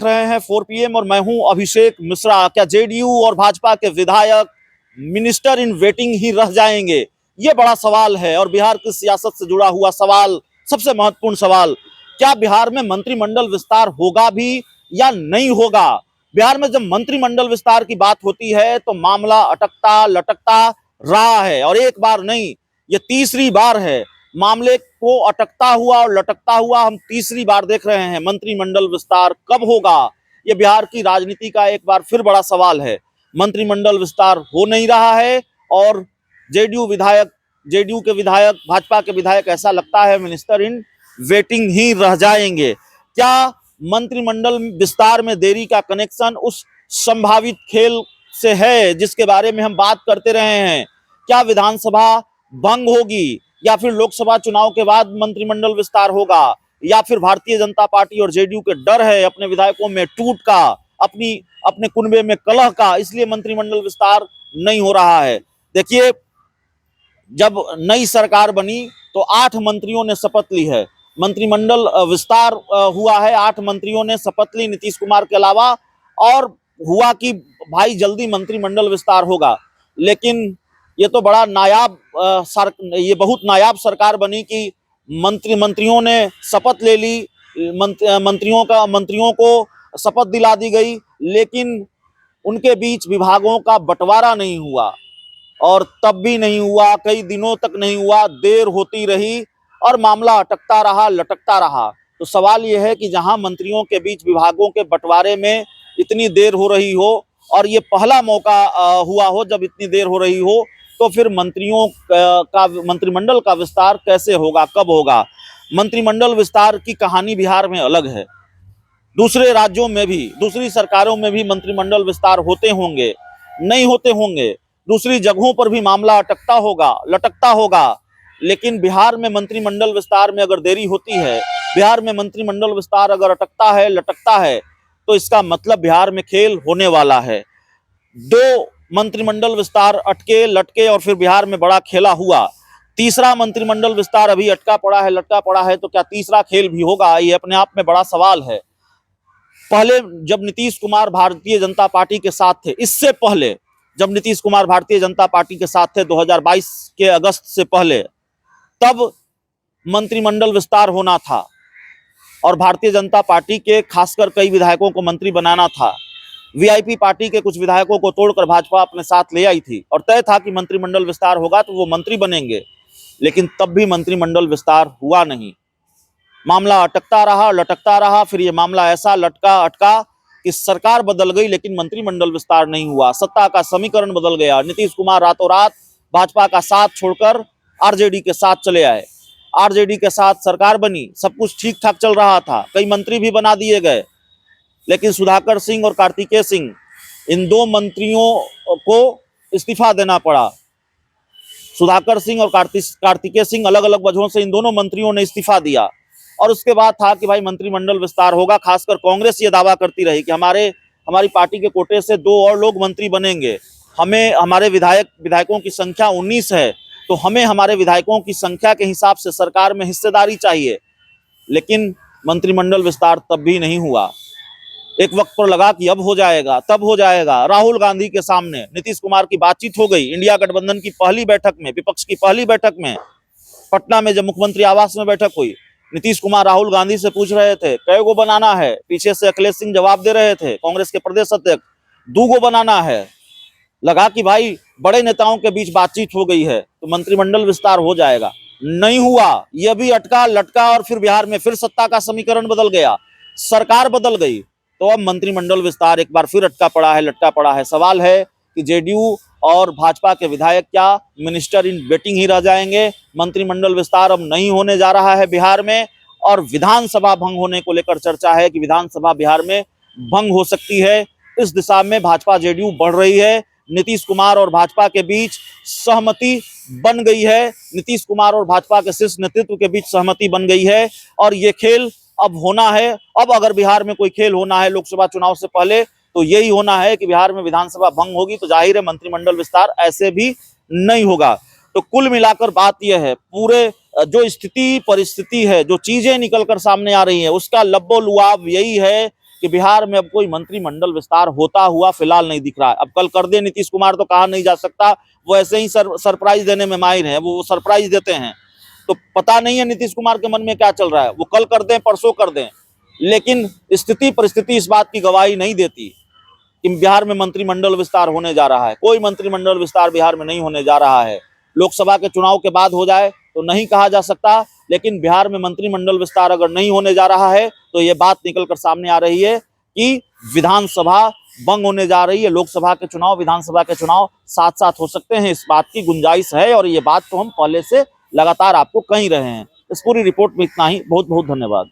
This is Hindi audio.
देख रहे हैं 4 PM और मैं हूं अभिषेक मिश्रा। क्या जेडीयू और भाजपा के विधायक मिनिस्टर इन वेटिंग ही रह जाएंगे? ये बड़ा सवाल है और बिहार की सियासत से जुड़ा हुआ सवाल, सबसे महत्वपूर्ण सवाल। क्या बिहार में मंत्रिमंडल विस्तार होगा भी या नहीं होगा? बिहार में जब मंत्रिमंडल विस्तार की बात होती है तो मामला अटकता लटकता रहा है और एक बार नहीं, ये तीसरी बार है। मामले को अटकता हुआ और लटकता हुआ हम तीसरी बार देख रहे हैं। मंत्रिमंडल विस्तार कब होगा? ये बिहार की राजनीति का एक बार फिर बड़ा सवाल है। मंत्रिमंडल विस्तार हो नहीं रहा है और जेडीयू के विधायक, भाजपा के विधायक, ऐसा लगता है मिनिस्टर इन वेटिंग ही रह जाएंगे। क्या मंत्रिमंडल विस्तार में देरी का कनेक्शन उस संभावित खेल से है जिसके बारे में हम बात करते रहे हैं? क्या विधानसभा भंग होगी या फिर लोकसभा चुनाव के बाद मंत्रिमंडल विस्तार होगा? या फिर भारतीय जनता पार्टी और जेडीयू के डर है अपने विधायकों में टूट का, अपने कुनबे में कलह का, इसलिए मंत्रिमंडल विस्तार नहीं हो रहा है? देखिए, जब नई सरकार बनी तो 8 मंत्रियों ने शपथ ली है। मंत्रिमंडल विस्तार हुआ है, 8 मंत्रियों ने शपथ ली नीतीश कुमार के अलावा, और हुआ कि भाई जल्दी मंत्रिमंडल विस्तार होगा। लेकिन ये तो बड़ा नायाब ये बहुत नायाब सरकार बनी कि मंत्रियों ने शपथ ले ली, मंत्रियों को शपथ दिला दी गई, लेकिन उनके बीच विभागों का बंटवारा नहीं हुआ और तब भी नहीं हुआ, कई दिनों तक नहीं हुआ, देर होती रही और मामला अटकता रहा, लटकता रहा। तो सवाल यह है कि जहां मंत्रियों के बीच विभागों के बंटवारे में इतनी देर हो रही हो और ये पहला मौका हुआ हो जब इतनी देर हो रही हो, तो फिर मंत्रिमंडल का विस्तार कैसे होगा, कब होगा? मंत्रिमंडल विस्तार की कहानी बिहार में अलग है। दूसरे राज्यों में भी, दूसरी सरकारों में भी मंत्रिमंडल विस्तार होते होंगे, नहीं होते होंगे, दूसरी जगहों पर भी मामला अटकता होगा, लटकता होगा। लेकिन बिहार में मंत्रिमंडल विस्तार में अगर देरी होती है, बिहार में मंत्रिमंडल विस्तार अगर अटकता है, लटकता है, तो इसका मतलब बिहार में खेल होने वाला है। 2 मंत्रिमंडल विस्तार अटके लटके और फिर बिहार में बड़ा खेला हुआ। तीसरा मंत्रिमंडल विस्तार अभी अटका पड़ा है, लटका पड़ा है, तो क्या तीसरा खेल भी होगा? ये अपने आप में बड़ा सवाल है। पहले जब नीतीश कुमार भारतीय जनता पार्टी के साथ थे, इससे पहले जब नीतीश कुमार भारतीय जनता पार्टी के साथ थे 2022 के अगस्त से पहले, तब मंत्रिमंडल विस्तार होना था और भारतीय जनता पार्टी के खासकर कई विधायकों को मंत्री बनाना था। वीआईपी पार्टी के कुछ विधायकों को तोड़कर भाजपा अपने साथ ले आई थी और तय था कि मंत्रिमंडल विस्तार होगा तो वो मंत्री बनेंगे। लेकिन तब भी मंत्रिमंडल विस्तार हुआ नहीं, मामला अटकता रहा, लटकता रहा। फिर ये मामला ऐसा अटका कि सरकार बदल गई लेकिन मंत्रिमंडल विस्तार नहीं हुआ, सत्ता का समीकरण बदल गया। नीतीश कुमार रातों रात भाजपा का साथ छोड़कर आरजेडी के साथ चले आए, आरजेडी के साथ सरकार बनी, सब कुछ ठीक ठाक चल रहा था, कई मंत्री भी बना दिए गए। लेकिन सुधाकर सिंह और कार्तिकेय सिंह, इन 2 मंत्रियों को इस्तीफा देना पड़ा। सुधाकर सिंह और कार्तिकेय सिंह अलग अलग वजहों से इन दोनों मंत्रियों ने इस्तीफा दिया और उसके बाद था कि भाई मंत्रिमंडल विस्तार होगा। खासकर कांग्रेस ये दावा करती रही कि हमारी पार्टी के कोटे से 2 और लोग मंत्री बनेंगे, हमारे विधायकों की संख्या 19 है, तो हमें हमारे विधायकों की संख्या के हिसाब से सरकार में हिस्सेदारी चाहिए। लेकिन मंत्रिमंडल विस्तार तब भी नहीं हुआ। एक वक्त पर लगा कि अब हो जाएगा, तब हो जाएगा। राहुल गांधी के सामने नीतीश कुमार की बातचीत हो गई। इंडिया गठबंधन की पहली बैठक में, विपक्ष की पहली बैठक में, पटना में जब मुख्यमंत्री आवास में बैठक हुई, नीतीश कुमार राहुल गांधी से पूछ रहे थे कई गो बनाना है, पीछे से अखिलेश सिंह जवाब दे रहे थे, कांग्रेस के प्रदेश अध्यक्ष, 2 गो बनाना है। लगा कि भाई बड़े नेताओं के बीच बातचीत हो गई है तो मंत्रिमंडल विस्तार हो जाएगा, नहीं हुआ। यह भी अटका लटका और फिर बिहार में फिर सत्ता का समीकरण बदल गया, सरकार बदल गई, तो अब मंत्रिमंडल विस्तार एक बार फिर अटका पड़ा है, लटका पड़ा है। सवाल है कि जेडीयू और भाजपा के विधायक क्या मिनिस्टर इन वेटिंग ही रह जाएंगे? मंत्रिमंडल विस्तार अब नहीं होने जा रहा है बिहार में और विधानसभा भंग होने को लेकर चर्चा है कि विधानसभा बिहार में भंग हो सकती है। इस दिशा में भाजपा जेडीयू बढ़ रही है। नीतीश कुमार और भाजपा के बीच सहमति बन गई है, नीतीश कुमार और भाजपा के शीर्ष नेतृत्व के बीच सहमति बन गई है और ये खेल अब होना है। अब अगर बिहार में कोई खेल होना है लोकसभा चुनाव से पहले तो यही होना है कि बिहार में विधानसभा भंग होगी, तो जाहिर है मंत्रिमंडल विस्तार ऐसे भी नहीं होगा। तो कुल मिलाकर बात यह है, पूरे जो स्थिति परिस्थिति है, जो चीजें निकलकर सामने आ रही हैं, उसका लब्बो लुआब यही है कि बिहार में अब कोई मंत्रिमंडल विस्तार होता हुआ फिलहाल नहीं दिख रहा है। अब कल कर दे नीतीश कुमार तो कहा नहीं जा सकता, वो ऐसे ही सरप्राइज देने में माहिर है, वो सरप्राइज देते हैं। तो पता नहीं है नीतीश कुमार के मन में क्या चल रहा है, वो कल कर दें परसों कर दें, लेकिन स्थिति परिस्थिति इस बात की गवाही नहीं देती कि बिहार में मंत्रिमंडल विस्तार होने जा रहा है। कोई मंत्रिमंडल विस्तार बिहार में नहीं होने जा रहा है। लोकसभा के चुनाव के बाद हो जाए तो नहीं कहा जा सकता, लेकिन बिहार में मंत्रिमंडल विस्तार अगर नहीं होने जा रहा है तो ये बात निकल कर सामने आ रही है कि विधानसभा बंग होने जा रही है। लोकसभा के चुनाव, विधानसभा के चुनाव साथ साथ हो सकते हैं, इस बात की गुंजाइश है, और ये बात तो हम पहले से लगातार आपको कह ही रहे हैं। इस पूरी रिपोर्ट में इतना ही। बहुत बहुत धन्यवाद।